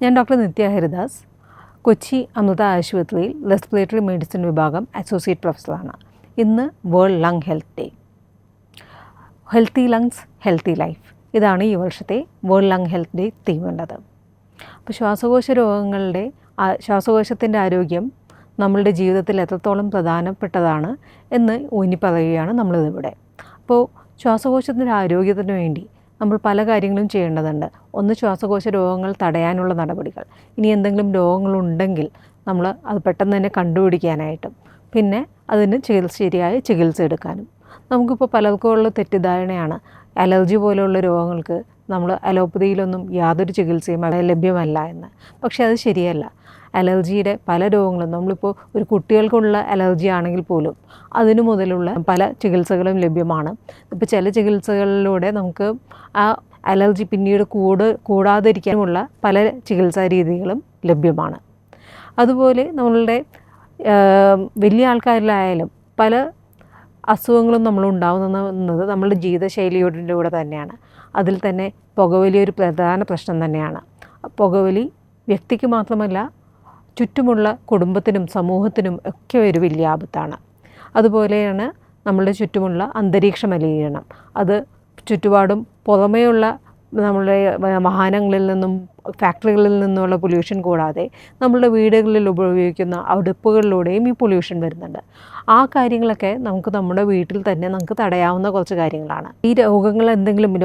ഞാൻ ഡോക്ടർ നിത്യ ഹരിദാസ്, കൊച്ചി അമൃത ആശുപത്രിയിൽ respiratory medicine വിഭാഗം അസോസിയേറ്റ് പ്രൊഫസറാണ്. ഇന്ന് world lung health day. Healthy lungs healthy life, ഇതാണ് ഈ വർഷത്തെ world lung health day theme ഉള്ളത്. അപ്പോൾ ശ്വാസകോശത്തിൻ്റെ ആരോഗ്യം നമ്മളുടെ ജീവിതത്തിൽ എത്രത്തോളം പ്രധാനപ്പെട്ടതാണ് എന്ന് ഊന്നി പറയുകയാണ് നമ്മളിതിവിടെ. അപ്പോൾ ശ്വാസകോശത്തിൻ്റെ ആരോഗ്യത്തിന് വേണ്ടി നമ്മൾ പല കാര്യങ്ങളും ചെയ്യേണ്ടതുണ്ട്. ഒന്ന്, ശ്വാസകോശ രോഗങ്ങൾ തടയാനുള്ള നടപടികൾ. ഇനി എന്തെങ്കിലും രോഗങ്ങളുണ്ടെങ്കിൽ നമ്മൾ അത് പെട്ടെന്ന് തന്നെ കണ്ടുപിടിക്കാനായിട്ടും, പിന്നെ അതിന് ശരിയായ ചികിത്സ എടുക്കാനും. നമുക്കിപ്പോൾ പലർക്കും ഉള്ള തെറ്റിദ്ധാരണയാണ് അലർജി പോലെയുള്ള രോഗങ്ങൾക്ക് നമ്മൾ അലോപ്പതിയിലൊന്നും യാതൊരു ചികിത്സയും ലഭ്യമല്ല എന്ന്. പക്ഷേ അത് ശരിയല്ല. അലർജിയുടെ പല രോഗങ്ങളും, നമ്മളിപ്പോൾ ഒരു കുട്ടികൾക്കുള്ള അലർജി ആണെങ്കിൽ പോലും അതിനു മുതലുള്ള പല ചികിത്സകളും ലഭ്യമാണ്. ഇപ്പോൾ ചില ചികിത്സകളിലൂടെ നമുക്ക് ആ അലർജി പിന്നീട് കൂടാതിരിക്കാനുമുള്ള പല ചികിത്സാ രീതികളും ലഭ്യമാണ്. അതുപോലെ നമ്മളുടെ വലിയ ആൾക്കാരിലായാലും പല അസുഖങ്ങളും നമ്മളുണ്ടാകുന്നത് നമ്മളുടെ ജീവിതശൈലിയുടെ കൂടെ തന്നെയാണ്. അതിൽ തന്നെ പുകവലി ഒരു പ്രധാന പ്രശ്നം തന്നെയാണ്. പുകവലി വ്യക്തിക്ക് മാത്രമല്ല, ചുറ്റുമുള്ള കുടുംബത്തിനും സമൂഹത്തിനും ഒക്കെ ഒരു വലിയ ആപത്താണ്. അതുപോലെയാണ് നമ്മളുടെ ചുറ്റുമുള്ള അന്തരീക്ഷ മലിനീകരണം. അത് ചുറ്റുപാടും പുറമേയുള്ള നമ്മളുടെ വാഹനങ്ങളിൽ നിന്നും ഫാക്ടറികളിൽ നിന്നുള്ള പൊല്യൂഷൻ കൂടാതെ നമ്മളുടെ വീടുകളിൽ ഉപയോഗിക്കുന്ന അടുപ്പുകളിലൂടെയും ഈ പൊല്യൂഷൻ വരുന്നുണ്ട്. ആ കാര്യങ്ങളൊക്കെ നമുക്ക് നമ്മുടെ വീട്ടിൽ തന്നെ നമുക്ക് തടയാവുന്ന കുറച്ച് കാര്യങ്ങളാണ്. ഈ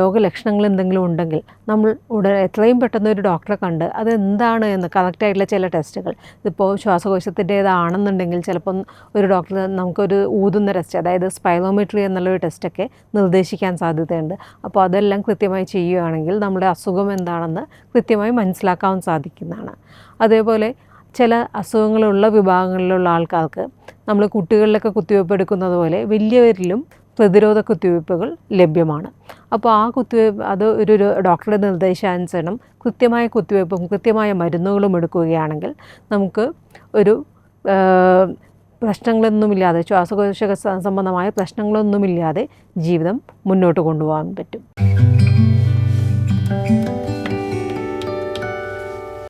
രോഗലക്ഷണങ്ങൾ എന്തെങ്കിലും ഉണ്ടെങ്കിൽ നമ്മൾ എത്രയും പെട്ടെന്ന് ഒരു ഡോക്ടറെ കണ്ട് അതെന്താണ് എന്ന് കറക്റ്റായിട്ടുള്ള ചില ടെസ്റ്റുകൾ, ഇപ്പോൾ ശ്വാസകോശത്തിൻ്റേതാണെന്നുണ്ടെങ്കിൽ ചിലപ്പം ഒരു ഡോക്ടർ നമുക്കൊരു ഊതുന്ന ടെസ്റ്റ്, അതായത് സ്പൈറോമെട്രി എന്നുള്ളൊരു ടെസ്റ്റൊക്കെ നിർദ്ദേശിക്കാൻ സാധ്യതയുണ്ട്. അപ്പോൾ അതെല്ലാം കൃത്യമായി ചെയ്യുകയാണെങ്കിൽ നമ്മുടെ അസുഖം എന്താണെന്ന് കൃത്യമായി മനസ്സിലാക്കാൻ സാധിക്കുന്നതാണ്. അതേപോലെ ചില അസുഖങ്ങളുള്ള വിഭാഗങ്ങളിലുള്ള ആൾക്കാർക്ക് നമ്മൾ കുട്ടികളിലൊക്കെ കുത്തിവയ്പ്പ് എടുക്കുന്നത് പോലെ വലിയവരിലും പ്രതിരോധ കുത്തിവയ്പ്പുകൾ ലഭ്യമാണ്. അപ്പോൾ ആ കുത്തിവയ്പ്പ് അത് ഒരു ഡോക്ടറുടെ നിർദ്ദേശാനുസരണം കൃത്യമായ കുത്തിവയ്പ്പും കൃത്യമായ മരുന്നുകളും എടുക്കുകയാണെങ്കിൽ നമുക്ക് ഒരു പ്രശ്നങ്ങളൊന്നുമില്ലാതെ, ശ്വാസകോശ സംബന്ധമായ പ്രശ്നങ്ങളൊന്നുമില്ലാതെ ജീവിതം മുന്നോട്ട് കൊണ്ടുപോകാൻ പറ്റും.